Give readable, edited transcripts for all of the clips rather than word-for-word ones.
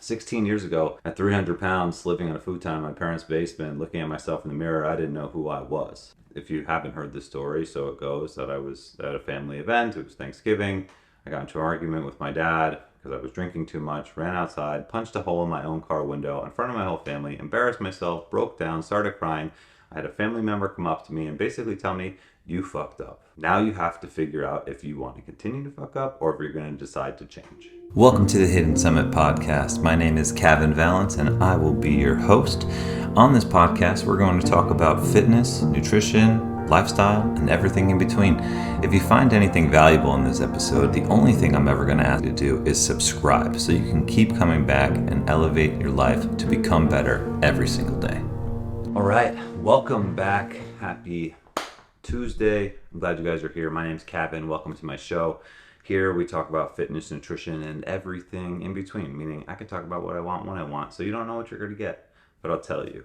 16 years ago, at 300 pounds, living on a futon in my parents' basement, looking at myself in the mirror, I didn't know who I was. If you haven't heard the story, so it goes that I was at a family event. It was Thanksgiving. I got into an argument with my dad because I was drinking too much, ran outside, punched a hole in my own car window in front of my whole family, embarrassed myself, broke down, started crying. I had a family member come up to me and basically tell me, "You fucked up. Now you have to figure out if you want to continue to fuck up or if you're going to decide to change." Welcome to the Hidden Summit Podcast. My name is Kevin Valance and I will be your host. On this podcast, we're going to talk about fitness, nutrition, lifestyle, and everything in between. If you find anything valuable in this episode, the only thing I'm ever going to ask you to do is subscribe so you can keep coming back and elevate your life to become better every single day. All right, welcome back. Happy Tuesday. I'm glad you guys are here. My name's Kevin. Welcome to my show. Here we talk about fitness, nutrition, and everything in between, meaning I can talk about what I want when I want, so you don't know what you're going to get, but I'll tell you.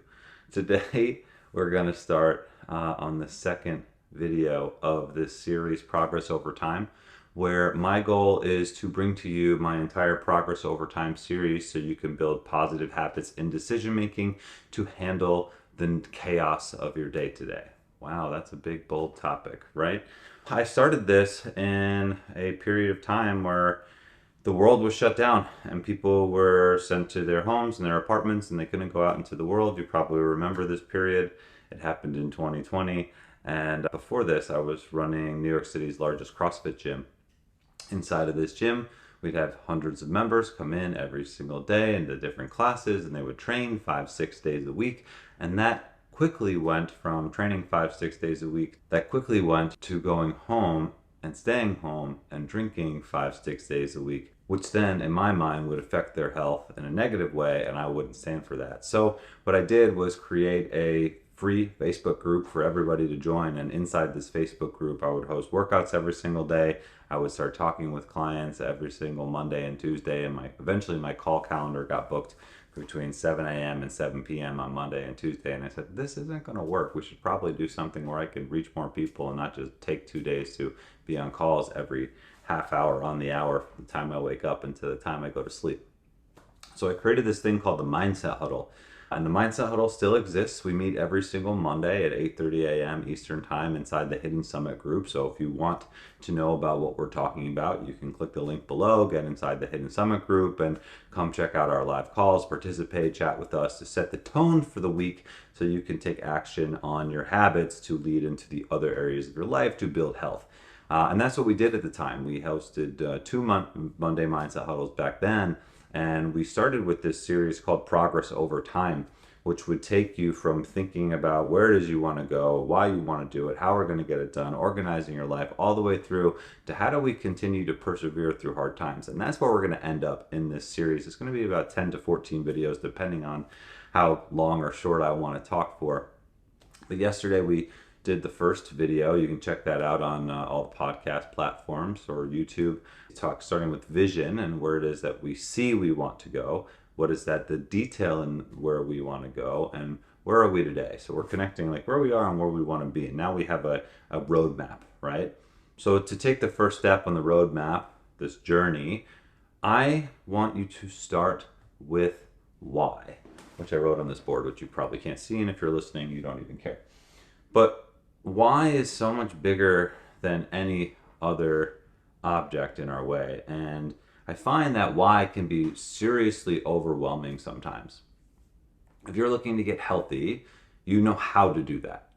Today, we're going to start on the second video of this series, Progress Over Time, where my goal is to bring to you my entire Progress Over Time series so you can build positive habits in decision-making to handle the chaos of your day-to-day. Wow, that's a big, bold topic, right? I started this in a period of time where the world was shut down and people were sent to their homes and their apartments and they couldn't go out into the world. You probably remember this period. It happened in 2020. And before this, I was running New York City's largest CrossFit gym. Inside of this gym, we'd have hundreds of members come in every single day into different classes, and they would train 5-6 days a week. And that quickly went from training 5-6 days a week, that quickly went to going home and staying home and drinking 5-6 days a week, which then in my mind would affect their health in a negative way, and I wouldn't stand for that. So what I did was create a free Facebook group for everybody to join, and inside this Facebook group I would host workouts every single day. I would start talking with clients every single Monday and Tuesday, and eventually my call calendar got booked between 7 a.m. and 7 p.m. on Monday and Tuesday. And I said, this isn't going to work. We should probably do something where I can reach more people and not just take 2 days to be on calls every half hour on the hour from the time I wake up until the time I go to sleep. So I created this thing called the Mindset Huddle. And the Mindset Huddle still exists. We meet every single Monday at 8:30 a.m. Eastern Time inside the Hidden Summit group. So if you want to know about what we're talking about, you can click the link below, get inside the Hidden Summit group, and come check out our live calls, participate, chat with us to set the tone for the week so you can take action on your habits to lead into the other areas of your life to build health. And that's what we did at the time. We hosted 2 Monday Mindset Huddles back then. And we started with this series called Progress Over Time, which would take you from thinking about where it is you want to go, why you want to do it, how we're going to get it done, organizing your life, all the way through to how do we continue to persevere through hard times. And that's where we're going to end up in this series. It's going to be about 10 to 14 videos, depending on how long or short I want to talk for. But yesterday we did the first video. You can check that out on all the podcast platforms or YouTube. Talk starting with vision and where it is that we see we want to go. What is that, the detail in where we want to go, and where are we today? So we're connecting like where we are and where we want to be. And now we have a roadmap, right? So to take the first step on the roadmap, this journey, I want you to start with why, which I wrote on this board, which you probably can't see. And if you're listening, you don't even care. But why is so much bigger than any other object in our way. And I find that why can be seriously overwhelming sometimes. If you're looking to get healthy, you know how to do that.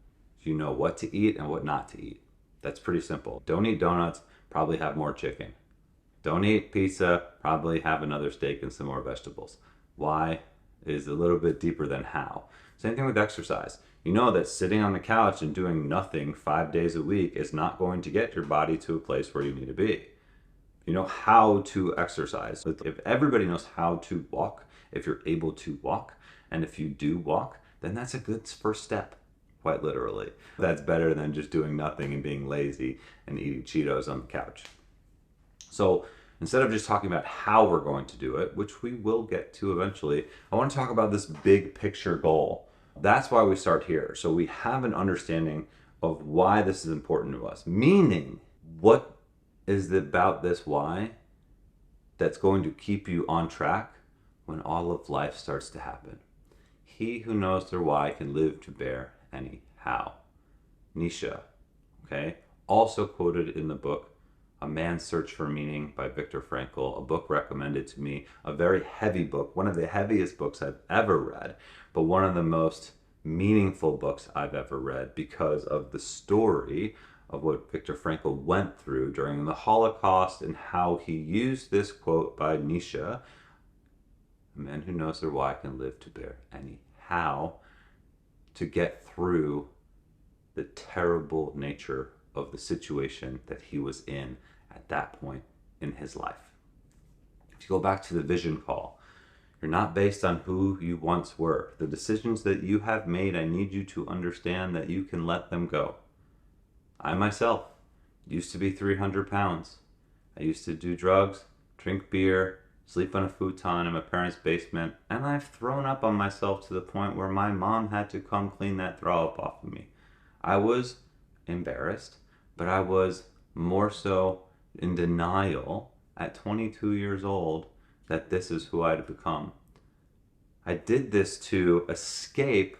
You know what to eat and what not to eat. That's pretty simple. Don't eat donuts, probably have more chicken. Don't eat pizza, probably have another steak and some more vegetables. Why is a little bit deeper than how. Same thing with exercise. You know that sitting on the couch and doing nothing 5 days a week is not going to get your body to a place where you need to be. You know how to exercise. If everybody knows how to walk, if you're able to walk, and if you do walk, then that's a good first step, quite literally. That's better than just doing nothing and being lazy and eating Cheetos on the couch. So instead of just talking about how we're going to do it, which we will get to eventually, I want to talk about this big picture goal. That's why we start here. So we have an understanding of why this is important to us. Meaning, what is it about this why that's going to keep you on track when all of life starts to happen. He who knows their why can live to bear any how. Nietzsche, okay? Also quoted in the book A Man's Search for Meaning by Viktor Frankl, a book recommended to me, a very heavy book, one of the heaviest books I've ever read, but one of the most meaningful books I've ever read because of the story of what Viktor Frankl went through during the Holocaust and how he used this quote by Nietzsche, a man who knows their why can live to bear any how, to get through the terrible nature of the situation that he was in at that point in his life. If you go back to the vision call, you're not based on who you once were. The decisions that you have made, I need you to understand that you can let them go. I myself used to be 300 pounds. I used to do drugs, drink beer, sleep on a futon in my parents' basement, and I've thrown up on myself to the point where my mom had to come clean that throw up off of me. I was embarrassed, but I was more so in denial at 22 years old that this is who I'd become. I did this to escape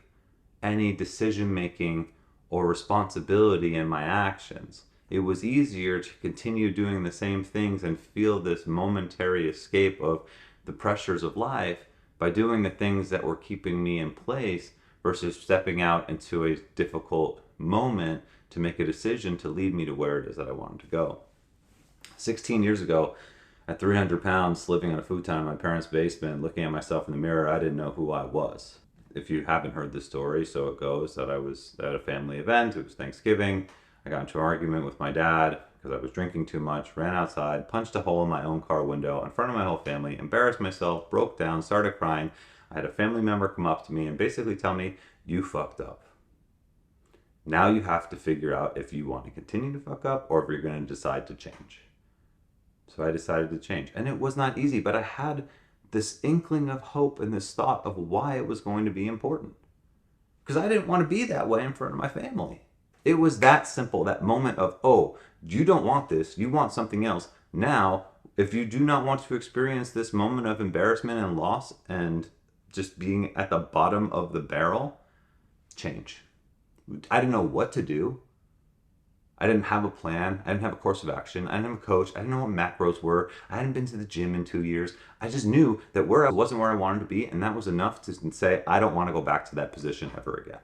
any decision making or responsibility in my actions. It was easier to continue doing the same things and feel this momentary escape of the pressures of life by doing the things that were keeping me in place versus stepping out into a difficult moment to make a decision to lead me to where it is that I wanted to go. 16 years ago, at 300 pounds, living on a futon in my parents' basement, looking at myself in the mirror, I didn't know who I was. If you haven't heard the story, so it goes that I was at a family event. It was Thanksgiving. I got into an argument with my dad because I was drinking too much, ran outside, punched a hole in my own car window in front of my whole family, embarrassed myself, broke down, started crying. I had a family member come up to me and basically tell me, "You fucked up. Now you have to figure out if you want to continue to fuck up or if you're going to decide to change." So I decided to change. And it was not easy, but I had this inkling of hope and this thought of why it was going to be important. Because I didn't want to be that way in front of my family. It was that simple, that moment of, oh, you don't want this, you want something else. Now, if you do not want to experience this moment of embarrassment and loss and just being at the bottom of the barrel, change. I didn't know what to do. I didn't have a plan. I didn't have a course of action. I didn't have a coach. I didn't know what macros were. I hadn't been to the gym in 2 years. I just knew that where I wasn't where I wanted to be, and that was enough to say, I don't want to go back to that position ever again.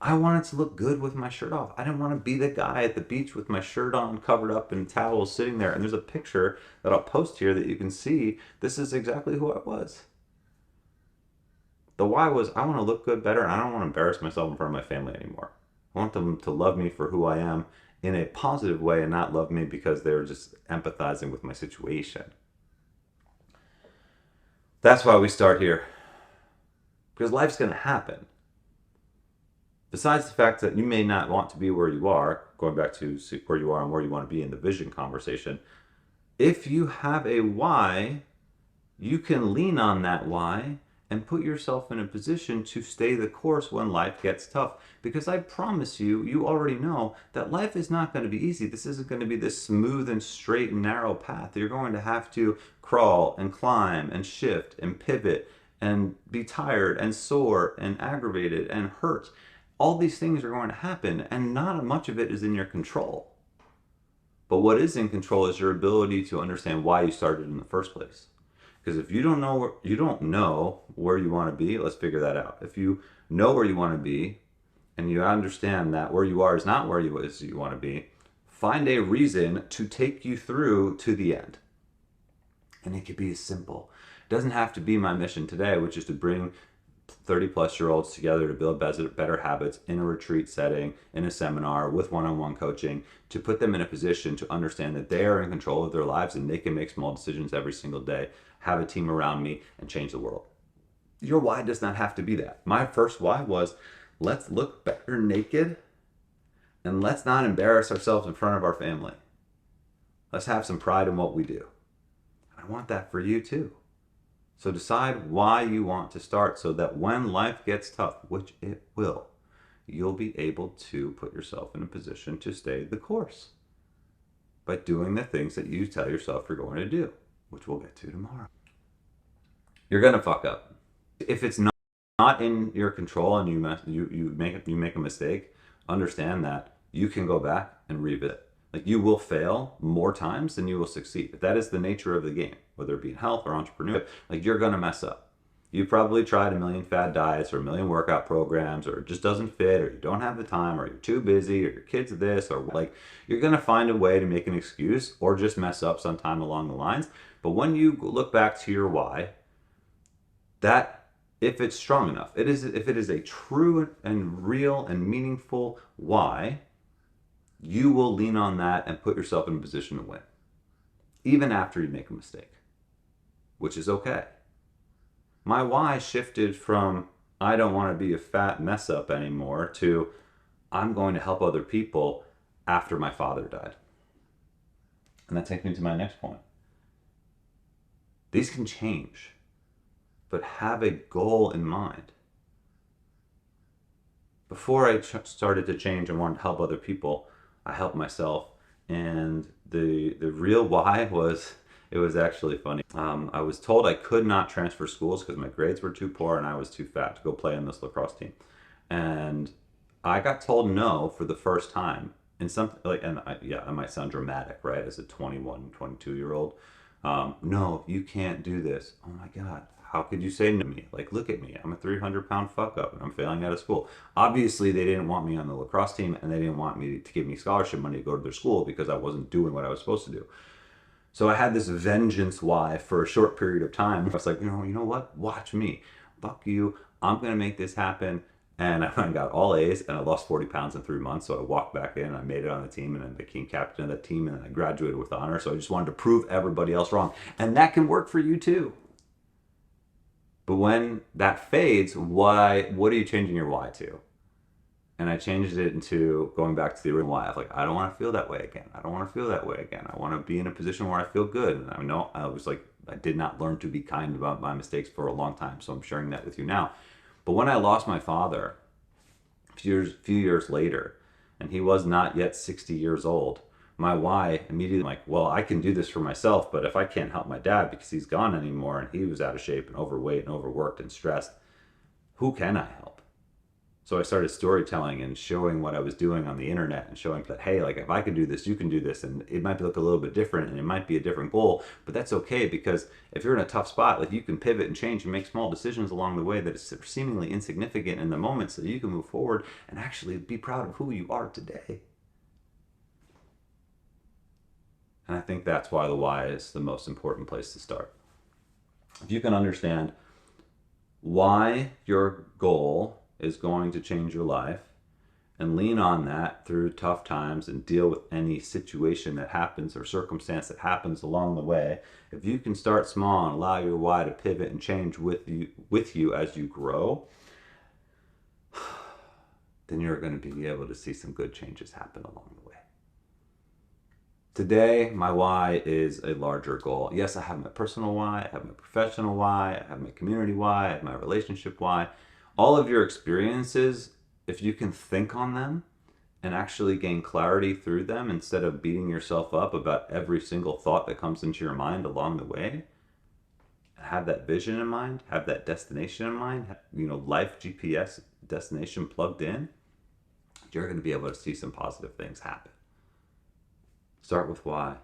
I wanted to look good with my shirt off. I didn't want to be the guy at the beach with my shirt on, covered up in towels, sitting there. And there's a picture that I'll post here that you can see. This is exactly who I was. The why was, I want to look good better, and I don't want to embarrass myself in front of my family anymore. I want them to love me for who I am in a positive way and not love me because they're just empathizing with my situation. That's why we start here. Because life's going to happen. Besides the fact that you may not want to be where you are, going back to where you are and where you want to be in the vision conversation, if you have a why, you can lean on that why and put yourself in a position to stay the course when life gets tough. Because I promise you, you already know that life is not going to be easy. This isn't going to be this smooth and straight and narrow path. You're going to have to crawl and climb and shift and pivot and be tired and sore and aggravated and hurt. All these things are going to happen, and not much of it is in your control. But what is in control is your ability to understand why you started in the first place. Because if you don't know where you want to be, let's figure that out. If you know where you want to be, and you understand that where you are is not where you want to be, find a reason to take you through to the end. And it could be as simple. It doesn't have to be my mission today, which is to bring 30-plus-year-olds together to build better habits in a retreat setting, in a seminar, with one-on-one coaching, to put them in a position to understand that they are in control of their lives and they can make small decisions every single day, have a team around me, and change the world. Your why does not have to be that. My first why was, let's look better naked, and let's not embarrass ourselves in front of our family. Let's have some pride in what we do. I want that for you too. So decide why you want to start so that when life gets tough, which it will, you'll be able to put yourself in a position to stay the course by doing the things that you tell yourself you're going to do. which we'll get to tomorrow. You're going to fuck up. If it's not in your control and you make a mistake, understand that you can go back and revisit. Like, you will fail more times than you will succeed. That is the nature of the game, whether it be in health or entrepreneurship. Like, you're going to mess up. You probably tried a million fad diets or a million workout programs, or it just doesn't fit, or you don't have the time, or you're too busy, or your kid's this, or like, you're going to find a way to make an excuse or just mess up sometime along the lines. But when you look back to your why, that, if it's strong enough, if it is a true and real and meaningful why, you will lean on that and put yourself in a position to win, even after you make a mistake, which is okay. My why shifted from I don't want to be a fat mess up anymore to I'm going to help other people after my father died. And that takes me to my next point. These can change, but have a goal in mind. Before I started to change and wanted to help other people, I helped myself. And the real why was, it was actually funny. I was told I could not transfer schools because my grades were too poor and I was too fat to go play on this lacrosse team. And I got told no for the first time in something like, I might sound dramatic, right? As a 21, 22-year-old. No, you can't do this. Oh my God. How could you say no to me? Like, look at me. I'm a 300-pound fuck up and I'm failing out of school. Obviously, they didn't want me on the lacrosse team and they didn't want me to give me scholarship money to go to their school because I wasn't doing what I was supposed to do. So I had this vengeance why for a short period of time. I was like, you know what? Watch me. Fuck you. I'm going to make this happen. And I got all A's and I lost 40 pounds in 3 months. So I walked back in, I made it on the team, and then became captain of that team, and then I graduated with honor. So I just wanted to prove everybody else wrong. And that can work for you too. But when that fades, what are you changing your why to? And I changed it into going back to the original why of like, I don't want to feel that way again. I don't want to feel that way again. I want to be in a position where I feel good. And I know I was like, I did not learn to be kind about my mistakes for a long time. So I'm sharing that with you now. But when I lost my father a few years later, and he was not yet 60 years old, my why immediately like, well, I can do this for myself, but if I can't help my dad because he's gone anymore and he was out of shape and overweight and overworked and stressed, who can I help? So I started storytelling and showing what I was doing on the internet and showing that, hey, like, if I can do this, you can do this. And it might look a little bit different and it might be a different goal, but that's okay, because if you're in a tough spot, like, you can pivot and change and make small decisions along the way that is seemingly insignificant in the moment so that you can move forward and actually be proud of who you are today. And I think that's why the why is the most important place to start. If you can understand why your goal is going to change your life and lean on that through tough times and deal with any situation that happens or circumstance that happens along the way, if you can start small and allow your why to pivot and change with you as you grow, then you're going to be able to see some good changes happen along the way. Today, my why is a larger goal. Yes, I have my personal why, I have my professional why, I have my community why, I have my relationship why. All of your experiences, if you can think on them and actually gain clarity through them instead of beating yourself up about every single thought that comes into your mind along the way, have that vision in mind, have that destination in mind, life GPS destination plugged in, you're going to be able to see some positive things happen. Start with why.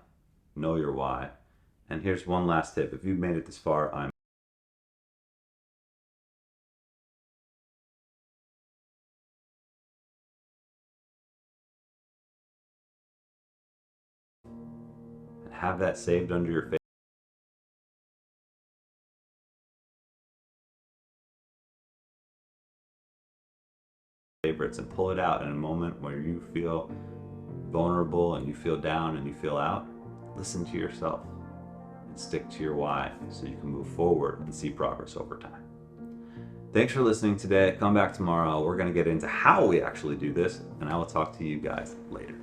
Know your why. And here's one last tip. If you've made it this far, I'm and have that saved under your favorites and pull it out in a moment where you feel vulnerable and you feel down and you feel out. Listen to yourself and stick to your why so you can move forward and see progress over time. Thanks for listening today. Come back tomorrow. We're going to get into how we actually do this, and I will talk to you guys later.